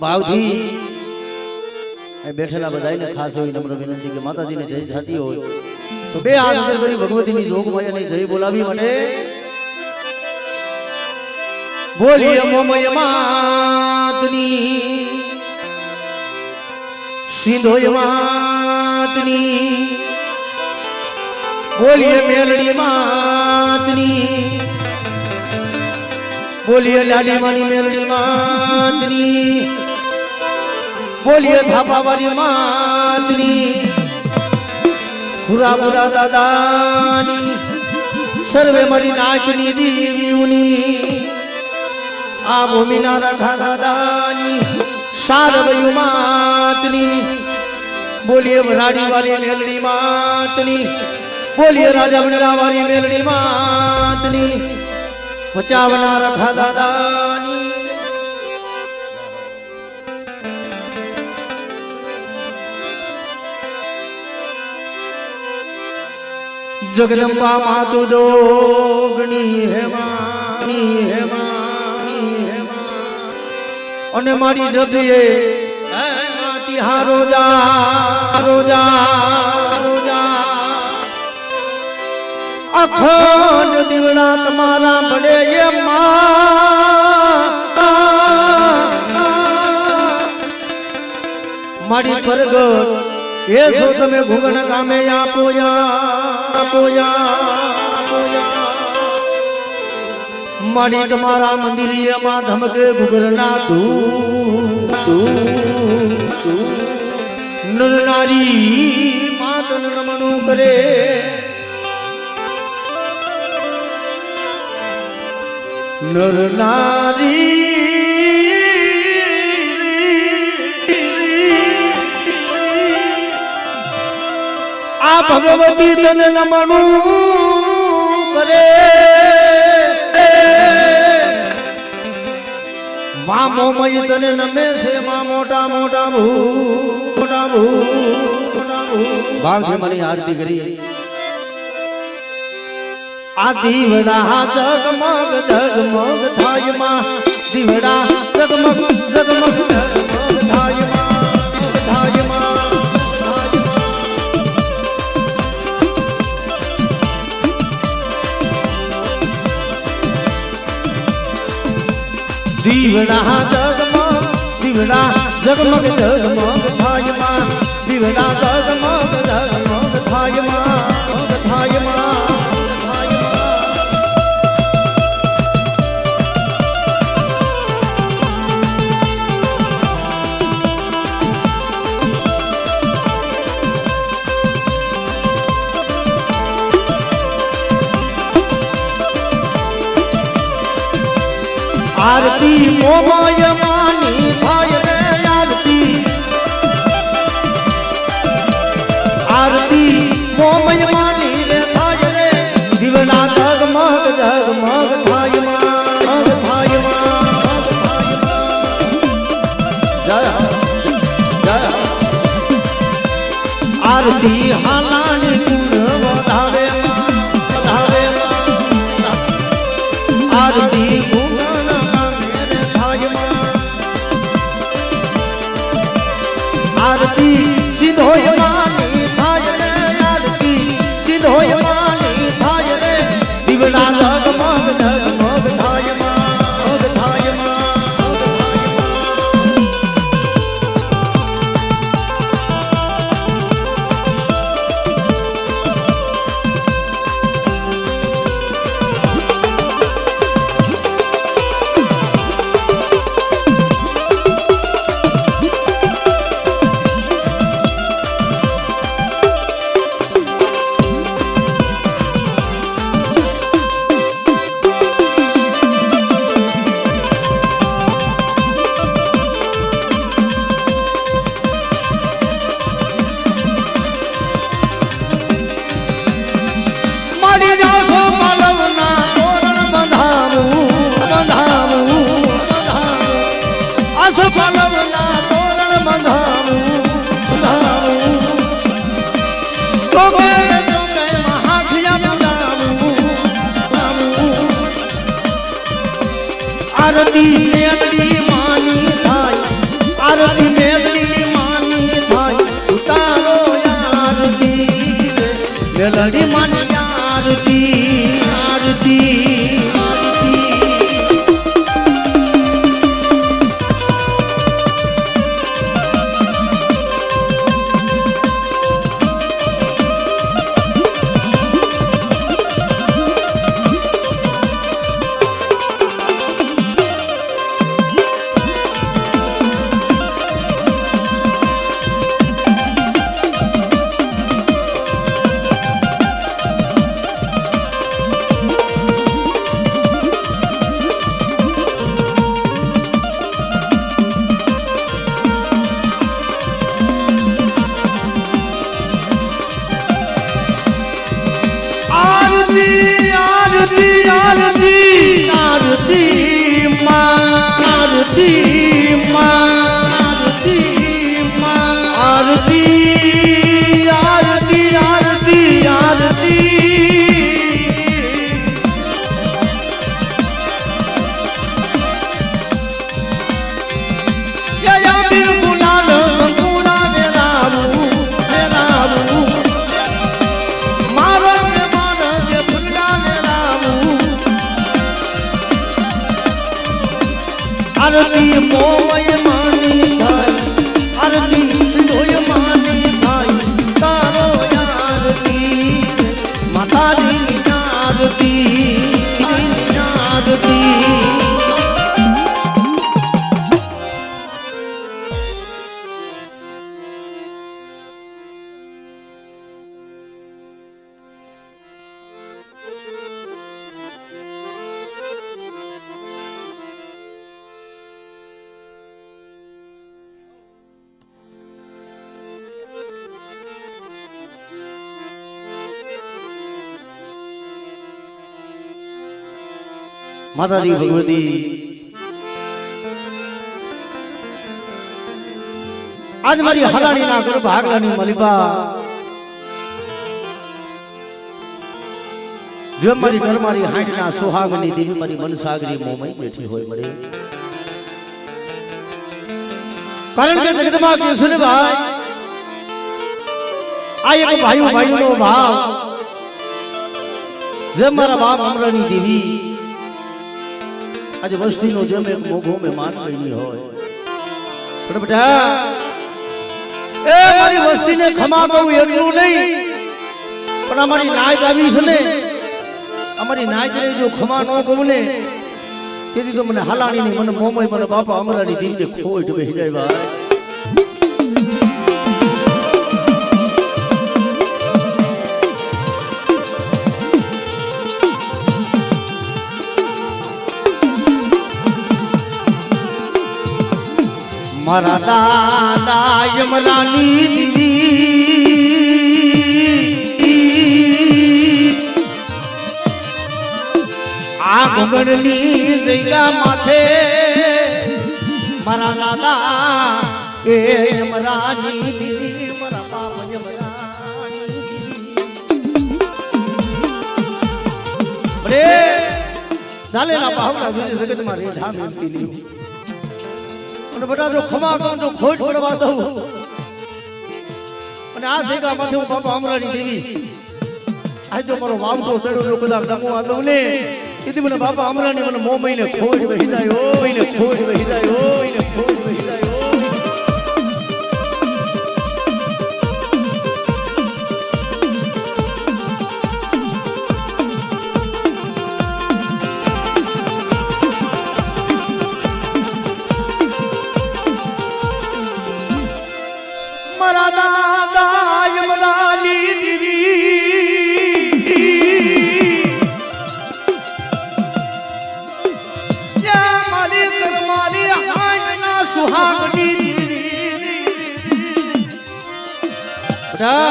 ભાવથી બેઠેલા બધાને ખાસ એવી નમ્ર વિનંતી કે માતાજીને જય થતી હોય તો બે હાથ અંદર કરી ભગવતીની જોગમાયાની જય બોલાવી માટે બોલીએ મોમય માતની સિંધોય માતની બોલીએ મેલડી માતની બોલીએ લાડી માની મેલડી માતની બોલીએ થાપાવાળી માતની ખુરા ખુરા દાદાની સર્વે મારી નાચની દેવીઓની આ ભૂમિના રાધા દાદાની સારવયુ માતની બોલીએ વરાડી વાળી મેલડી માતની બોલીએ રાજા મંડળા વાળી મેલડી માતની બચાવના રાધા દાદાની જગદંબા માતુ જોગણી હેમાની હેમાની હેમા અને મારી જબીએ તિહા રોજા રોજા રોજા અખંડ દીવડા તમારા ભલે એ મારી પ્રગટ એ સો તમે ઘુંગણ ગામે મારી તમારા મંદિરિયામાં ધમકે ઘુઘરના નારી માતન નમનું કરે નર નારી આ ભગવતી તને નમનું કરે મા મોમય તને નમે છે મા મોટા મોટા ભાવથી મારી આરતી કરી આ દીવડા જગમગ જગમગ થાય માં દીવડા જગમગ જગમગ જગમગ થાય માં દીવડા જગમગ જગમગ થાય માં દીવડા જગમગ જગમગ થાય માં आरती मोमय मानी थाय रे आरती मोमय मानी रे थाय रे दिवना जगमग जगमग थाय जय जय आरती हालानी गुण वधावे आरती आरती सिद्धोय मानी थाय रे आरती सिद्धोय मानी थाय रे दिवना जगमग जगमग थाय મેલડી માની આરતી આરતી આરતી મોમય માની થાય આરતી સિંધોય માની થાય તારો આરતી માતાજીની આરતી આરતી માતાજી ભગવતી આજ મારી હરાણી ના ગર્ભ હાગલાની મલિબા જો મારી ઘર મારી હાંડ ના સુહાગની દેવી મારી મનસાગરી મોમઈ બેઠી હોય મળે કારણ કે જગતમાં કે સુને ભાઈ આ એક ભાઈ નો ભાવ જે મારા બાપ અમરાની દેવી आज वस्ती नो जम एक मोघो में मान गई હોય પણ બેટા એ મારી વસ્તી ને ખમા કહું એટલું નહીં પણ અમારી નાયત આવી છે ને અમારી નાયત ને જો ખમા ન કહું ને તેથી તો મને હાલાણી ની મને મોમય મને બાપા અમરાની દીને ખોટ બેહી જાય ભાઈ મારા દાદા યમરાની દીદી આ ઘોગડની જગ્યા માથે મારા દાદા એ યમરાની દીદી મારા બાપ યમરાની દીદી રે ચાલે ના બાહુડા જગત માં રેઢા મેલતી નહીં બેટા જો ખમા કહું તો ખોટ પડવા દઉં અને આ જગ્યા માંથી હું બાપા અમરાની દેવી આ જો મારો વાવતો ચડ્યો કદાચ ડમવા દઉં ને તેથી મને બાપા અમરાની મને મો મહિને ખોટ વહી જાય ઓ મહિને ખોટ વહી જાય ઓ મહિને ખોટ વહી જાય ઓ દાદા યમરાની દીદી યા મારી કર મારી હાંડના સુહાગની દીદી બેટા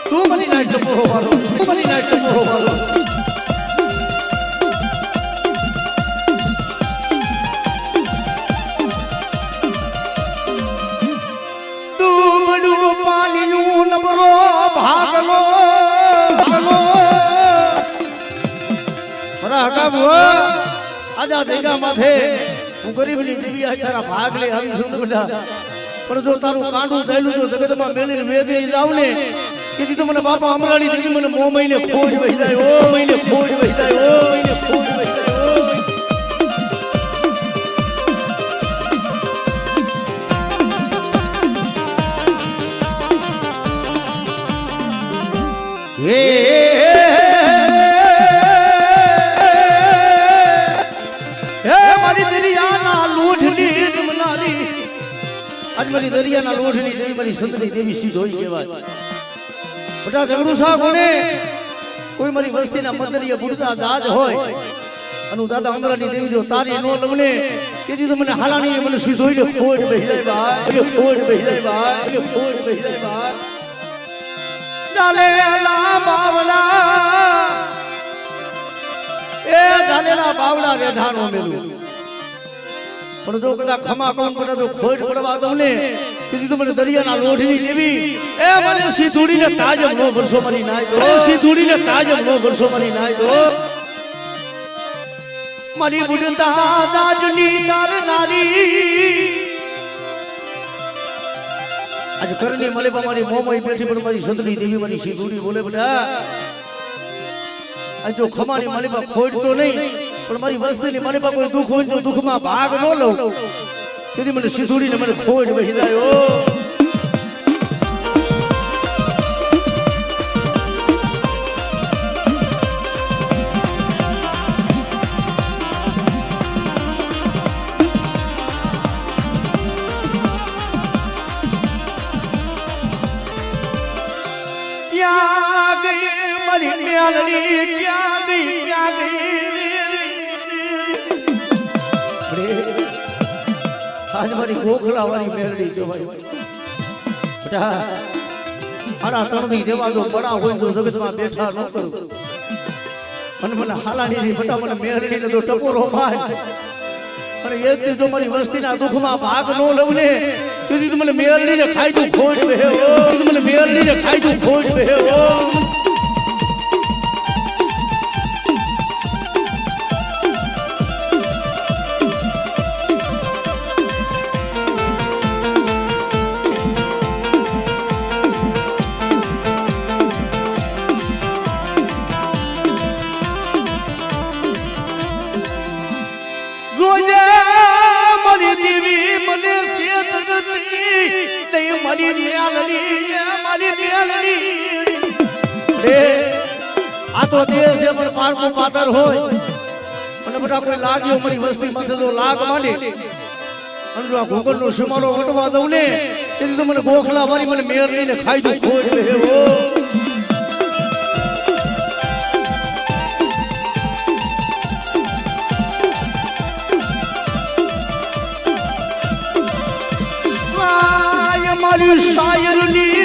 તું મારી નાઈટ લપો વાળો તું મારી નાઈટ લપો વાળો ભાગલો ભાગલો આજા જગ્યા માથે હું ગરીબની દેવી તારા ભાગ લે આવી છું બેટા પણ જો તારું કાંડું થયેલું જો જગતમાં મેલીને વેગરી જાવ ને કીધી તો મને બાપા અમરાની દેવી મને મો મહિને ખોજ વહી જાય ઓ મહિને ખોજ વહી જાય ઓ મહિને ખોજ વહી જાય મારી દરિયાના લોઢની જમનારી આજ મારી દરિયાના લોઢની દેવી મારી સુંદરી દેવી સીધોઈ કહેવાય બટા ઝઘડું સા કોને કોઈ મારી વસ્તીના મંદરિયા બુડતા જાજ હોય અનુ દાદા અમરાની દેવી જો તારી નો લવને કીધી તો મને હાલાની મને સીધોઈ ને ખોડ બેહી જાય ભાઈ ખોડ બેહી જાય ભાઈ ખોડ બેહી જાય ભાઈ જાલેલા બાવલા એ જાલેલા બાવલા રેઢાનો મેલું પણ જો કદાચ ખમા કોણ પડે તો ખોડ પડવા દઉં ને કીધું તો મને દરિયાના લોઢની દેવી એ મને સીધુડીને તાજમ નો વર્ષો મારી નાય દો સીધુડીને તાજમ નો વર્ષો મારી નાય દો મારી બુડતા દાજની તાર નારી आज करने मले मारी मोमई बैठी पर मारी सुंदरी देवी मारी शीधुड़ी बोले बेटा आज जो खमानी मले पर खोज तो नहीं पर मारी वस्ती ने मले पर कोई दुख हो जो दुख में भाग न लो तेरी मैंने शीधुड़ी ने मैंने खोज वही जायो आज मारी गोखला वाली मेलडी जो भाई बेटा हरा तणदी जेवा जो बड़ा होय जो जगत में बैठा न करू मन मन हालानी नी बेटा मन मेलडी ने तो टपोरो मार अरे ये जो मारी वस्ती ना दुख में भाग नो लवने तुझी तो मन मेलडी ने खाई तू खोज बहे ओ तुझी मन मेलडी ने खाई तू खोज बहे ओ तो देश है पर पार को पातर होय અને બટા કોઈ લાગ્યો મારી વસ્તી માથે જો લાગ માંડે અનરો ગોગલ નો સીમારો વટવા દઉં ને તેથી તો મને ગોખલા મારી મને મેર લઈને ખાઈ દઉં ખોજ બેહો માય મારી શાયરની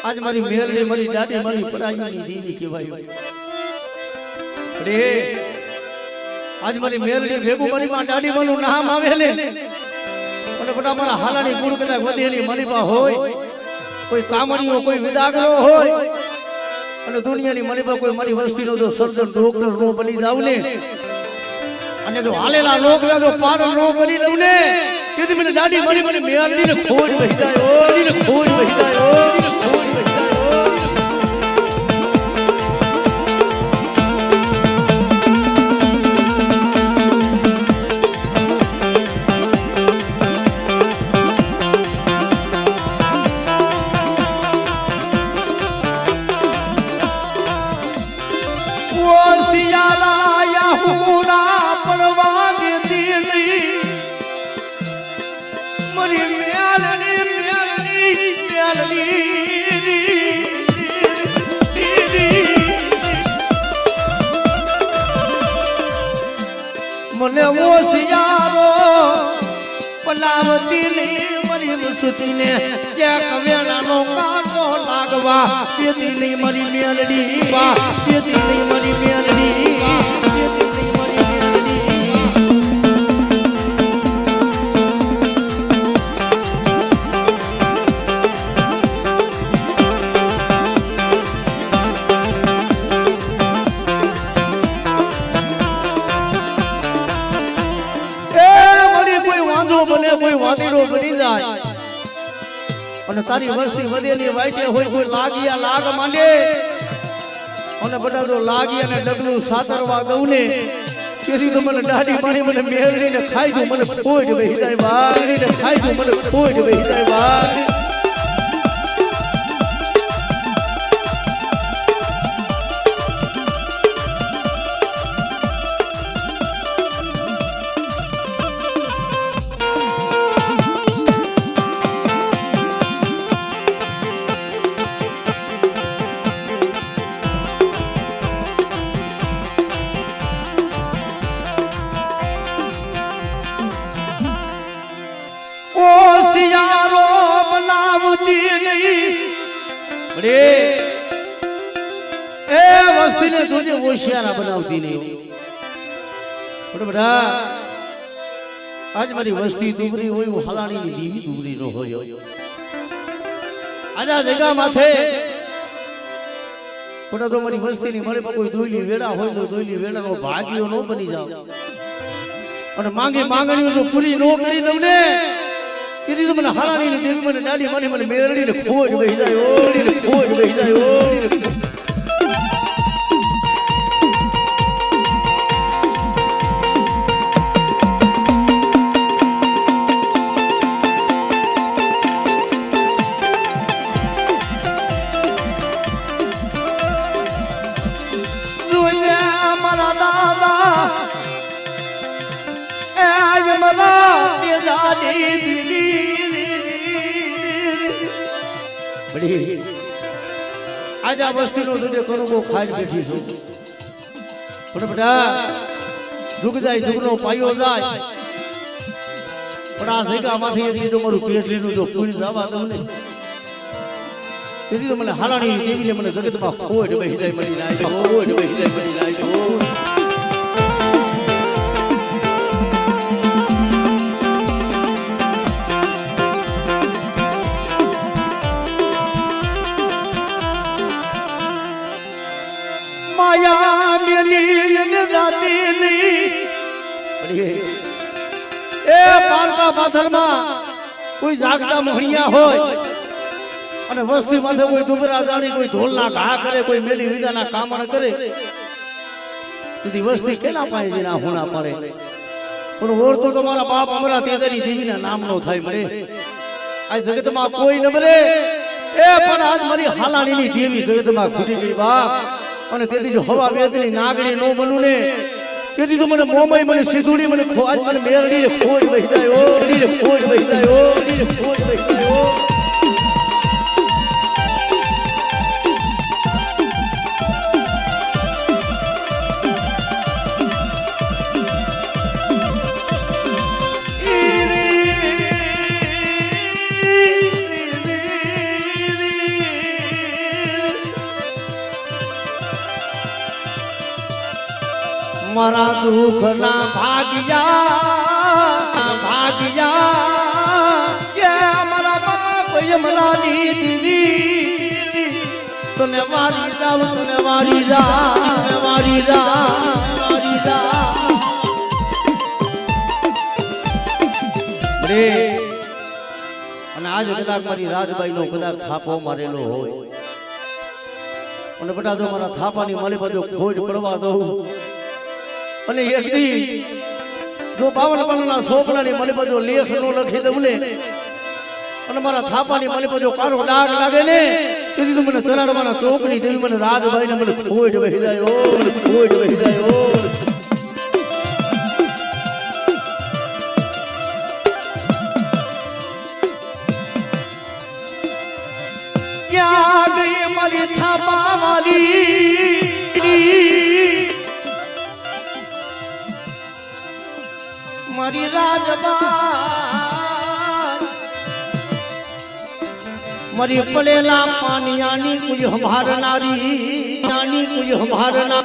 आज मारी मेल ने मारी दादी मारी पढ़ाई नहीं दीदी की भाई अरे आज मारी मेल ने भेगू मारी मां दादी मानु नाम आवेले અને બટા મારા હાલાની ગુણ કદાચ વધેલી મલીબા હોય કોઈ કામણીઓ કોઈ વિદાગરો હોય અને દુનિયાની મલીબા કોઈ મારી વસ્તીનો જો સર્જન ડોક્ટર નો બની જાવ ને અને જો હાલેલા લોક જો પાર નો બની લઉં ને તેથી મને દાદી મારી મને મેલડી ને ખોજ વહી જાય ઓ ને ખોજ વહી જાય ઓ ને ખોજ વહી જાય ઓ સિયાલા યહુના પડવા દેતી નહીં મરી મેલડી મને ઓસિયારો પલાવતી ની મરી મુસતીને ક્યાં કવેણાનો કાંટો લાગવા દેતી નહીં મરી મેલડી વાહ દેતી નહીં મરી મેલડી વાહ દેતી નહીં મરી મેલડી વાંધો બને કોઈ વાંદીડો બની જાય અને તારી વસ્તી વધેની વાઈટે હોય કોઈ લાગિયા લાગ માંડે અને બધા જો લાગી અને ડગલું સાતરવા દઉં ને તેથી તો મને દાઢી મારી મને મેળવીને ખાઈ દઉં મને ખોઈ દે હિદાય વાળીને ખાઈ દઉં મને ખોઈ દે હિદાય વાળ બનાવતી નહીં બધા આજ મારી વસ્તી દુબરી હોય હલાણી દીવી દુબરી નો હોય આજા જગા માથે પણ તો મારી વસ્તી ની મારે કોઈ દોઈલી વેડા હોય તો દોઈલી વેડાનો ભાગ્યો નો બની જાવ અને માંગણીઓ જો પૂરી નો કરી દઉં ને તેથી તો મને હલાણી ની દેવી મને દાડી મારી મને મેરડી ને ખોજ વહી જાય ઓડી ને ખોજ વહી જાય ઓડી આજ આ વસ્તીનો દુડે કરું બહુ ખાઈ બેઠી છું પણ બધા દુઃખ જાય દુઃખનો પાયો જાય પણ આ જગ્યામાંથી જો મારું પેટલીનું જો પૂરી જવા દઉં ને તેથી તો મને હાલાણી દેવીને મને જગતમાં ખોટ બેસી જાય મળી જાય ખોટ બેસી જાય મળી જાય માયા મેલી ને જાતીલી એ પારકા પાથરમાં કોઈ જાગતા મોહણિયા હોય અને વસ્તી માથે કોઈ ડુબરા જાણી કોઈ ઢોલના ઘા કરે કોઈ મેલી વિદાના કામણ કરે તેથી વસ્તી કેના પાય જેના હોણા પડે પણ ઓળતો તો મારા બાપ અમરા તેજરી દેવીના નામનો થાય મરે આ જગતમાં કોઈ ન મરે એ પણ આજ મારી હાલાણીની દેવી જગતમાં ખૂટી ગઈ બાપ અને તેથી જો હવા વેદની નાગણી નો બનું ને તેથી તો મને મોમય મને સિધુડી મને ખોજ મને મેરડી ને ખોજ વહી જાય ઓડી ને ખોજ વહી જાય ઓડી ને ખોજ વહી જાય મારા દુઃખ ના ભાગ્યા કે મારા બાપ યમલાની દીવી તને મારી જાવ તને મારી જા મારી જા મારી જા રે અને આજ કદાચ મારી રાજબાઈ નો કદાચ થાપો મારેલો હોય અને બટા જો મારા થાપાની મારી બધો ખોજ પડવા દઉં અને એકદી જો 52 પાનાના સોપડાની મને બધો લેખ નો લખી દઉં ને અને મારા થાપાની મને બધો કારો ડાગ લાગે ને તેથી તો મને તરાડવાના ચોકની દેવી મને રાજભાઈ ને મને ખોટ વહી જાય ઓ મને ખોટ વહી જાય ઓ ક્યાં ગઈ મારી થાપા વાલી મારી રાજબા મારી પડેલા પાનિયાની કોઈ હમારનારી નાની કોઈ હમારના